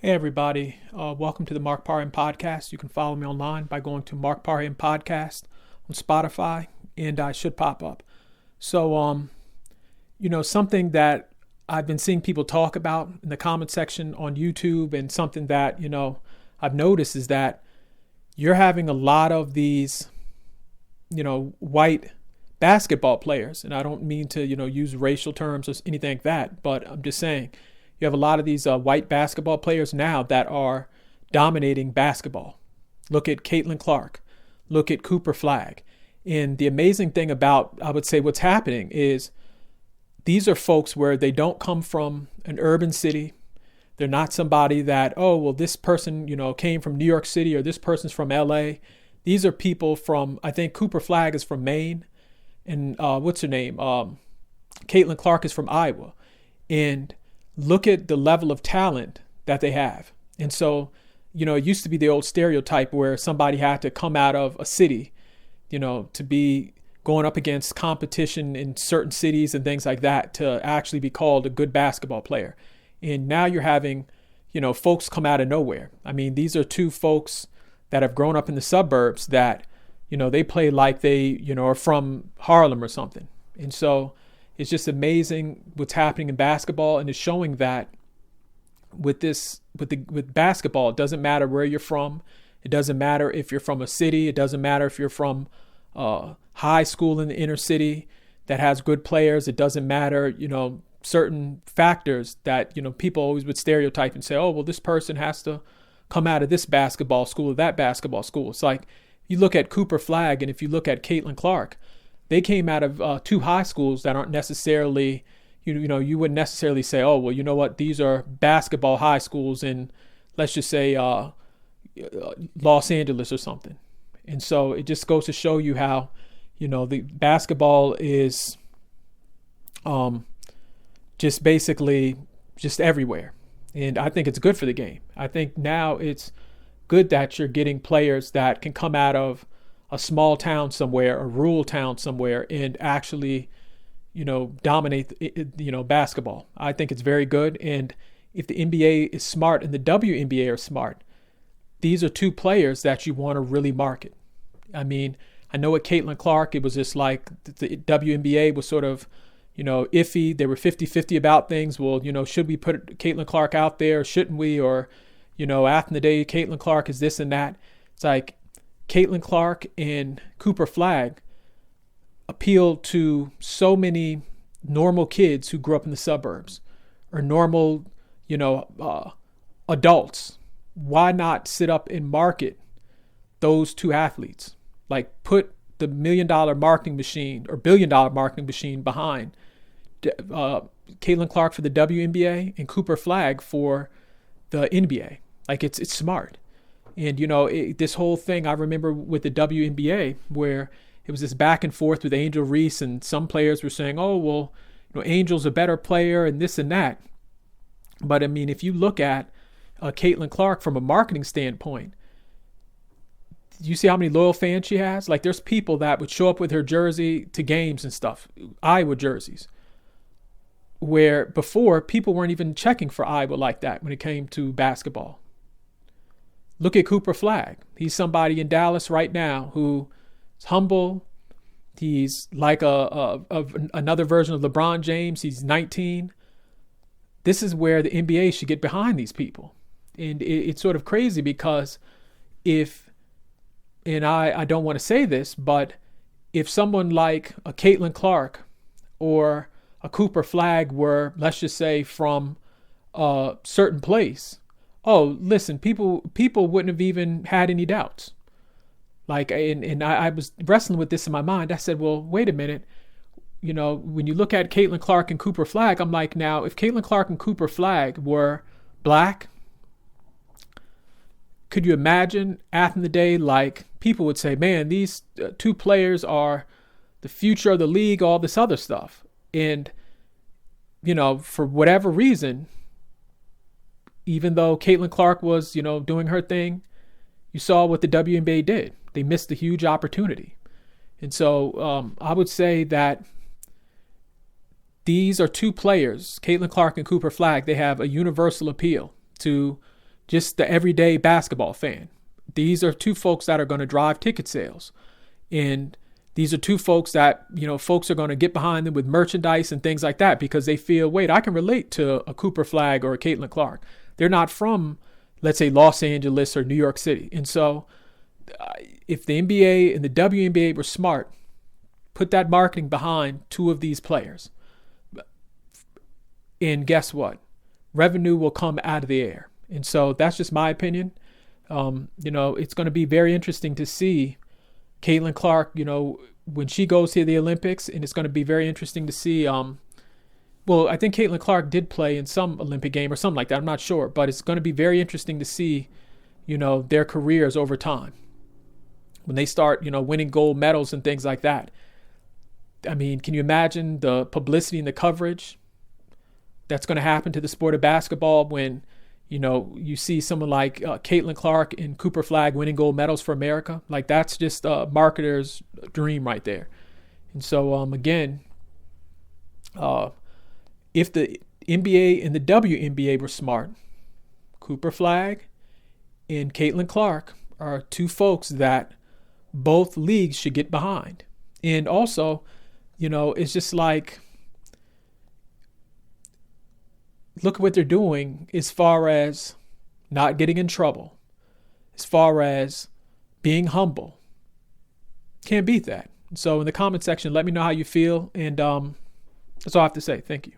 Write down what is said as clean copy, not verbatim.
Hey everybody, welcome to the Mark Parham Podcast. You can follow me online by going to Mark Parham Podcast on Spotify, and I should pop up. So, something that I've been seeing people talk about in the comment section on YouTube, and something that, I've noticed is that you're having a lot of these, white basketball players, and I don't mean to, use racial terms or anything like that, but I'm just saying, you have a lot of these white basketball players now that are dominating basketball. Look at Caitlin Clark. Look at Cooper Flagg. And the amazing thing about, I would say, what's happening is these are folks where they don't come from an urban city. They're not somebody that, this person, came from New York City or this person's from LA. These are people from, I think Cooper Flagg is from Maine. And what's her name? Caitlin Clark is from Iowa. And look at the level of talent that they have. And so, it used to be the old stereotype where somebody had to come out of a city, to be going up against competition in certain cities and things like that to actually be called a good basketball player. And now you're having, folks come out of nowhere. I mean, these are two folks that have grown up in the suburbs that, they play like they, are from Harlem or something. And so it's just amazing what's happening in basketball, and it's showing that with basketball, it doesn't matter where you're from. It doesn't matter if you're from a city. It doesn't matter if you're from high school in the inner city that has good players. It doesn't matter, certain factors that, people always would stereotype and say, this person has to come out of this basketball school or that basketball school. It's like you look at Cooper Flagg and if you look at Caitlin Clark, they came out of two high schools that aren't necessarily, you wouldn't necessarily say, these are basketball high schools in, let's just say, Los Angeles or something. And so it just goes to show you how, the basketball is just basically just everywhere. And I think it's good for the game. I think now it's good that you're getting players that can come out of a small town somewhere, a rural town somewhere, and actually, dominate, basketball. I think it's very good. And if the NBA is smart and the WNBA are smart, these are two players that you want to really market. I mean, I know with Caitlin Clark, it was just like the WNBA was sort of, iffy. They were 50-50 about things. Well, should we put Caitlin Clark out there? Shouldn't we? Or, after the day, Caitlin Clark is this and that. It's like, Caitlin Clark and Cooper Flagg appeal to so many normal kids who grew up in the suburbs or normal, adults. Why not sit up and market those two athletes? Like put the $1 million marketing machine or $1 billion marketing machine behind Caitlin Clark for the WNBA and Cooper Flagg for the NBA. Like it's smart. And, this whole thing, I remember with the WNBA where it was this back and forth with Angel Reese, and some players were saying, Angel's a better player and this and that. But, I mean, if you look at Caitlin Clark from a marketing standpoint, you see how many loyal fans she has? Like, there's people that would show up with her jersey to games and stuff, Iowa jerseys, where before people weren't even checking for Iowa like that when it came to basketball. Look at Cooper Flagg. He's somebody in Dallas right now who's humble. He's like another version of LeBron James. He's 19. This is where the NBA should get behind these people. And it's sort of crazy because I don't want to say this, but if someone like a Caitlin Clark or a Cooper Flagg were, let's just say, from a certain place, listen, people wouldn't have even had any doubts. Like, and I was wrestling with this in my mind. I said, well, wait a minute. When you look at Caitlin Clark and Cooper Flagg, I'm like, now, if Caitlin Clark and Cooper Flagg were black, could you imagine after the day, like, people would say, man, these two players are the future of the league, all this other stuff. And, for whatever reason, even though Caitlin Clark was, doing her thing, you saw what the WNBA did. They missed a huge opportunity. And so I would say that these are two players, Caitlin Clark and Cooper Flagg. They have a universal appeal to, just the everyday basketball fan. These are two folks that are going to drive ticket sales. And these are two folks that, folks are going to get behind them with merchandise and things like that because they feel, wait, I can relate to a Cooper Flagg or a Caitlin Clark. They're not from, let's say, Los Angeles or New York City. And so if the NBA and the WNBA were smart, put that marketing behind two of these players. And guess what? Revenue will come out of the air. And so that's just my opinion. It's going to be very interesting to see Caitlin Clark, when she goes to the Olympics, and it's going to be very interesting to see. I think Caitlin Clark did play in some Olympic game or something like that. I'm not sure, but it's going to be very interesting to see, their careers over time when they start, winning gold medals and things like that. I mean, can you imagine the publicity and the coverage that's going to happen to the sport of basketball when, you see someone like Caitlin Clark and Cooper Flagg winning gold medals for America? Like, that's just a marketer's dream right there. And so, again, if the NBA and the WNBA were smart, Cooper Flagg and Caitlin Clark are two folks that both leagues should get behind. And also, it's just like, look at what they're doing as far as not getting in trouble, as far as being humble. Can't beat that. So in the comment section, let me know how you feel. And that's all I have to say. Thank you.